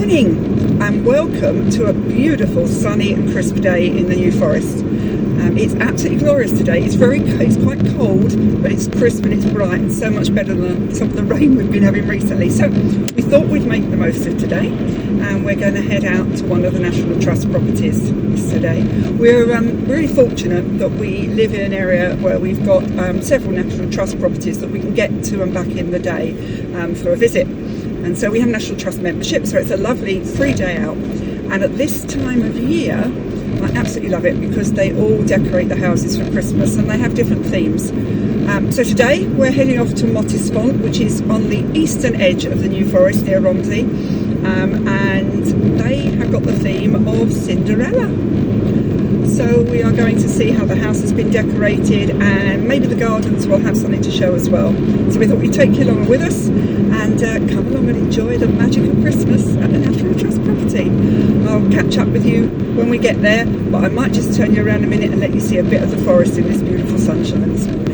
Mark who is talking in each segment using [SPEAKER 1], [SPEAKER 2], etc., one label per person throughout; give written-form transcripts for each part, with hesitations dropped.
[SPEAKER 1] morning and welcome to a beautiful sunny and crisp day in the New Forest. It's absolutely glorious today. It's quite cold, but it's crisp and it's bright and so much better than some of the rain we've been having recently. So we thought we'd make the most of today, and we're going to head out to one of the National Trust properties today. We're really fortunate that we live in an area where we've got several National Trust properties that we can get to and back in the day for a visit. And so we have National Trust membership, so it's a lovely free day out. And at this time of year, I absolutely love it because they all decorate the houses for Christmas and they have different themes. So today we're heading off to Mottisfont, which is on the eastern edge of the New Forest near Romsey, and they have got the theme of Cinderella. So we are going to see how the house has been decorated, and maybe the gardens will have something to show as well. So we thought we'd take you along with us and come along and enjoy the magic of Christmas at the National Trust property. I'll catch up with you when we get there, but I might just turn you around a minute and let you see a bit of the forest in this beautiful sunshine this morning.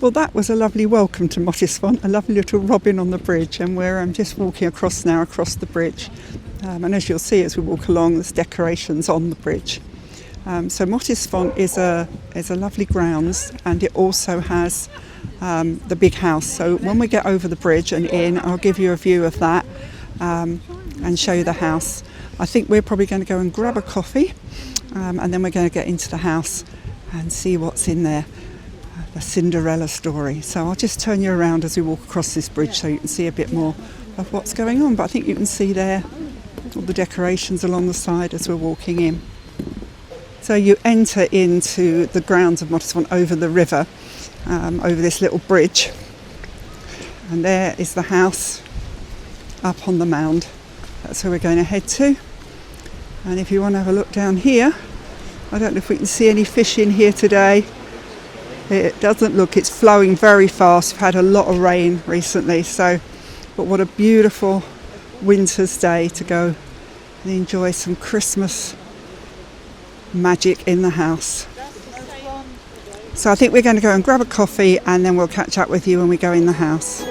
[SPEAKER 1] Well, that was a lovely welcome to Mottisfont, a lovely little robin on the bridge, and we're just walking across the bridge. And as you'll see as we walk along, there's decorations on the bridge. So Mottisfont is a lovely grounds, and it also has the big house. So when we get over the bridge and in, I'll give you a view of that and show you the house. I think we're probably going to go and grab a coffee, and then we're going to get into the house and see what's in there. The Cinderella story. So I'll just turn you around as we walk across this bridge so you can see a bit more of what's going on. But I think you can see there all the decorations along the side as we're walking in. So you enter into the grounds of Mottisfont over the river, over this little bridge, and there is the house up on the mound. That's where we're going to head to. And if you want to have a look down here, I don't know if we can see any fish in here today. It doesn't look, it's flowing very fast. We've had a lot of rain recently, but what a beautiful winter's day to go and enjoy some Christmas magic in the house. So I think we're going to go and grab a coffee and then we'll catch up with you when we go in the house.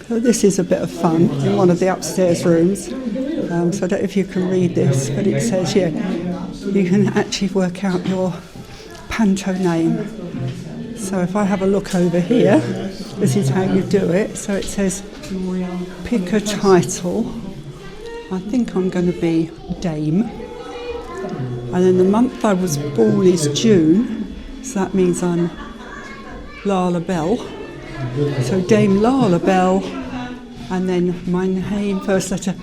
[SPEAKER 1] So this is a bit of fun in one of the upstairs rooms. So I don't know if you can read this, but it says here, you can actually work out your panto name. So if I have a look over here, this is how you do it. So it says, pick a title. I think I'm going to be Dame. And then the month I was born is June, so that means I'm Lala Bell. So Dame Lala Bell, and then my name, first letter,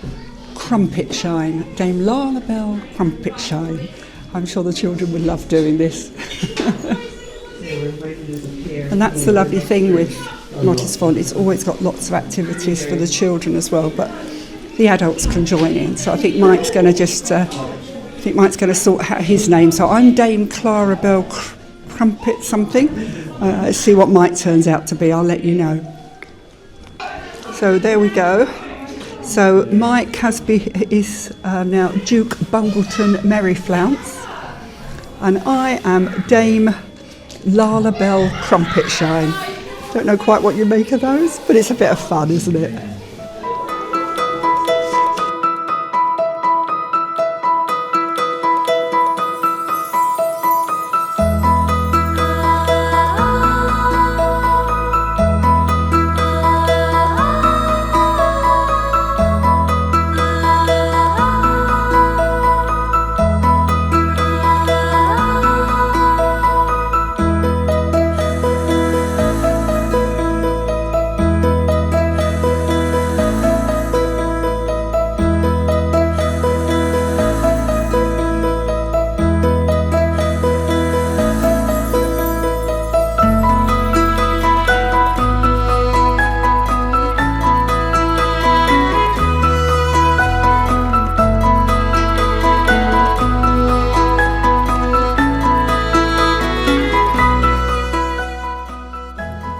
[SPEAKER 1] Crumpet Shine. Dame Lala Bell, Crumpet Shine. I'm sure the children would love doing this. And that's the lovely thing with Mottisfont. It's always got lots of activities for the children as well. But the adults can join in. So I think Mike's going to sort out his name. So I'm Dame Clara Bell Crumpet something. Let's see what Mike turns out to be. I'll let you know. So there we go. So Mike is now Duke Bungleton Merryflounce, and I am Dame Lala Bell Crumpet Shine. Don't know quite what you make of those, but it's a bit of fun, isn't it?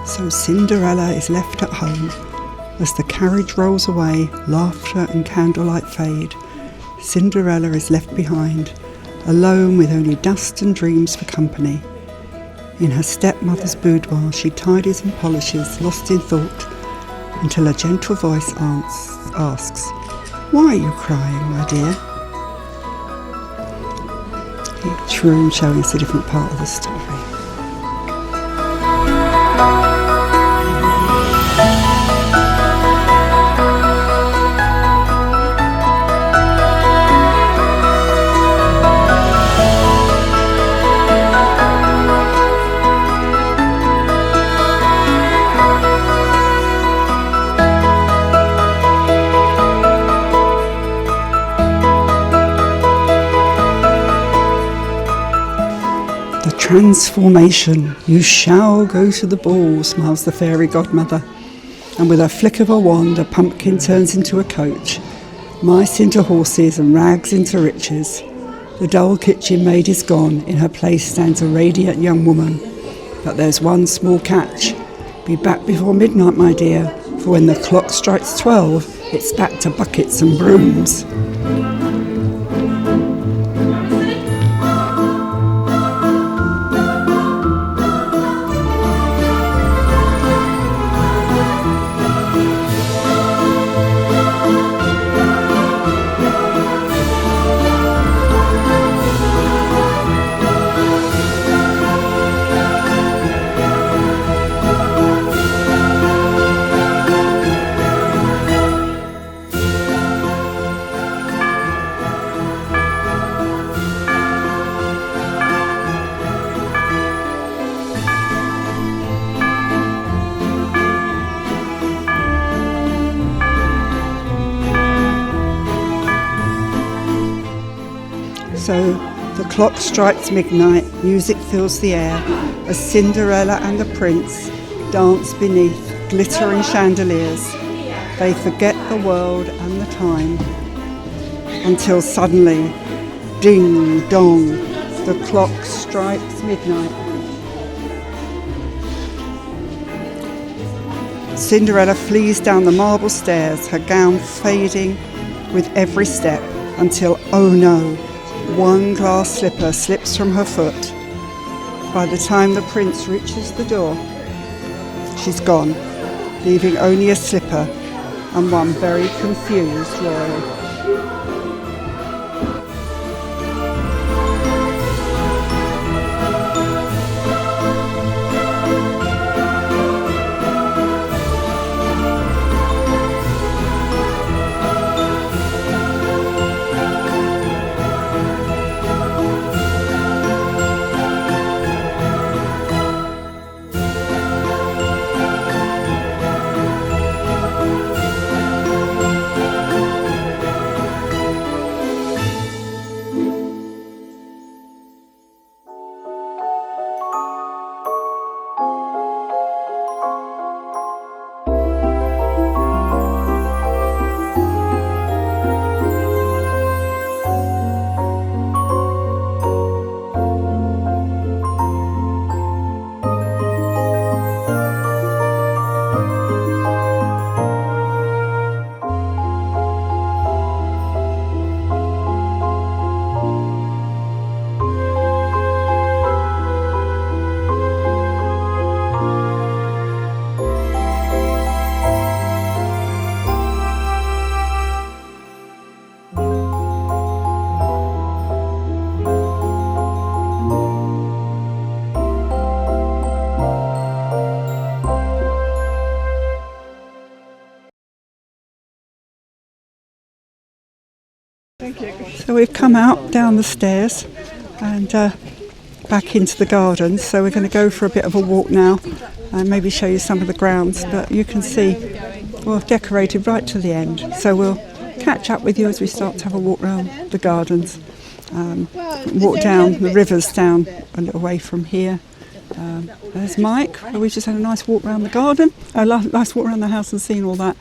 [SPEAKER 1] So Cinderella is left at home. As the carriage rolls away, laughter and candlelight fade. Cinderella is left behind, alone with only dust and dreams for company. In her stepmother's boudoir she tidies and polishes, lost in thought, until a gentle voice asks, "Why are you crying, my dear?" Each room showing us a different part of the story. Transformation. You shall go to the ball, smiles the fairy godmother. And with a flick of a wand, a pumpkin turns into a coach, mice into horses and rags into riches. The dull kitchen maid is gone. In her place stands a radiant young woman. But there's one small catch. Be back before midnight, my dear, for when the clock strikes 12, it's back to buckets and brooms. So the clock strikes midnight, music fills the air, as Cinderella and the prince dance beneath glittering chandeliers. They forget the world and the time, until suddenly, ding dong, the clock strikes midnight. Cinderella flees down the marble stairs, her gown fading with every step, until, oh no, one glass slipper slips from her foot. By the time the prince reaches the door, she's gone, leaving only a slipper and one very confused royal. So we've come out down the stairs and back into the gardens. So we're going to go for a bit of a walk now and maybe show you some of the grounds. But you can see we've decorated right to the end. So we'll catch up with you as we start to have a walk around the gardens. Walk down the rivers down a little way from here. There's Mike. We just had a nice walk around the garden, a nice walk around the house and seen all that.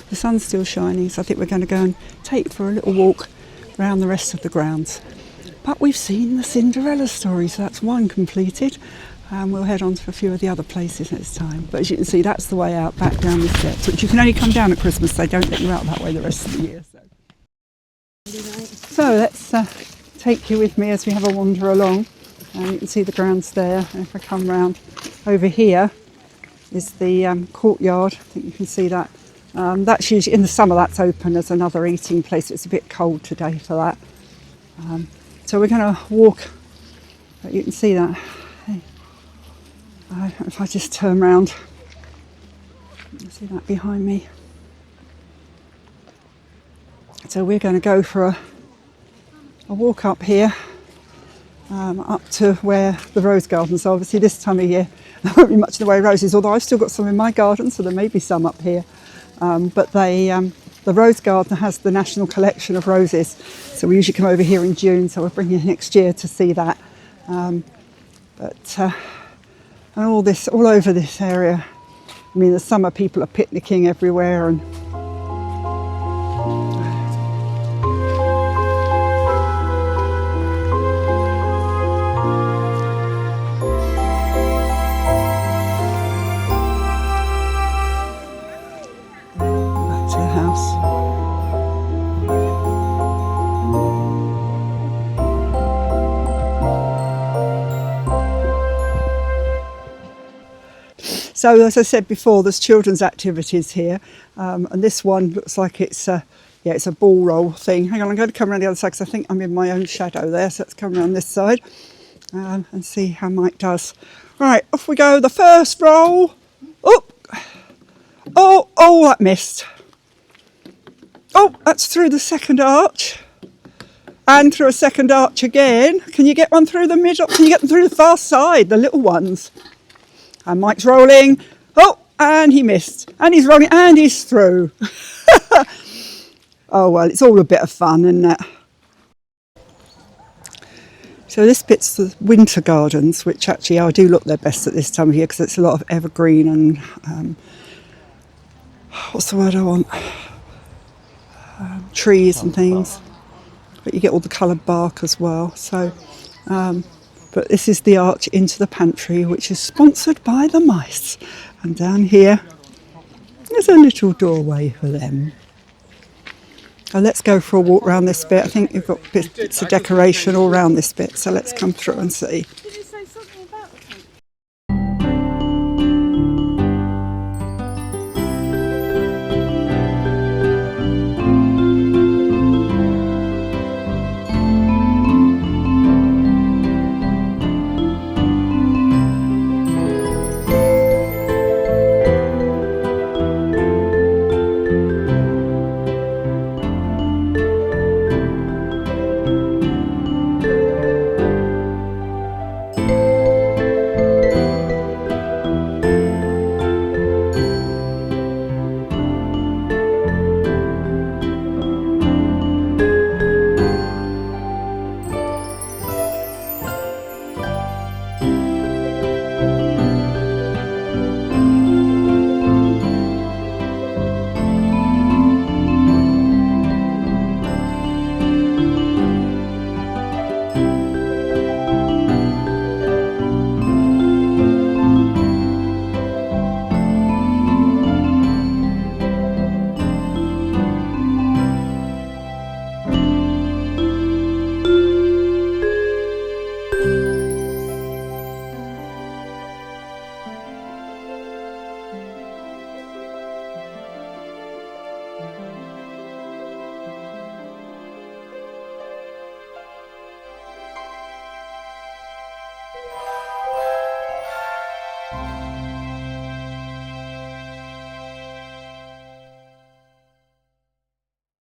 [SPEAKER 1] The sun's still shining, so I think we're going to go and take for a little walk around the rest of the grounds. But we've seen the Cinderella story, so that's one completed. We'll head on to a few of the other places next time. But as you can see, that's the way out, back down the steps, which you can only come down at Christmas. They don't let you out that way the rest of the year. So let's take you with me as we have a wander along. You can see the grounds there. And if I come round over here is the courtyard. I think you can see that. That's usually in the summer. That's open as another eating place. It's a bit cold today for that. So we're going to walk. You can see that. If I just turn round, you see that behind me. So we're going to go for a walk up here. Up to where the rose gardens are. Obviously this time of year there won't be much in the way of roses, although I've still got some in my garden, so there may be some up here. But the rose garden has the national collection of roses, so we usually come over here in June, so we'll bring you next year to see that. And all over this area, I mean the summer people are picnicking everywhere and so, as I said before, there's children's activities here, and this one looks like it's a ball roll thing. Hang on, I'm going to come around the other side because I think I'm in my own shadow there, so let's come around this side and see how Mike does. Right, off we go, the first roll. Oh, that missed. Oh, that's through the second arch. And through a second arch again. Can you get one through the middle? Can you get them through the far side, the little ones? And Mike's rolling. Oh, and he missed. And he's rolling, and he's through. Oh, well, it's all a bit of fun, isn't it? So this bit's the winter gardens, which actually I do look their best at this time of year because it's a lot of evergreen and, what's the word I want? Trees and things. But you get all the coloured bark as well. So, but this is the arch into the pantry, which is sponsored by the mice. And down here, there's a little doorway for them. So let's go for a walk around this bit. I think you've got bits of decoration all around this bit, so let's come through and see.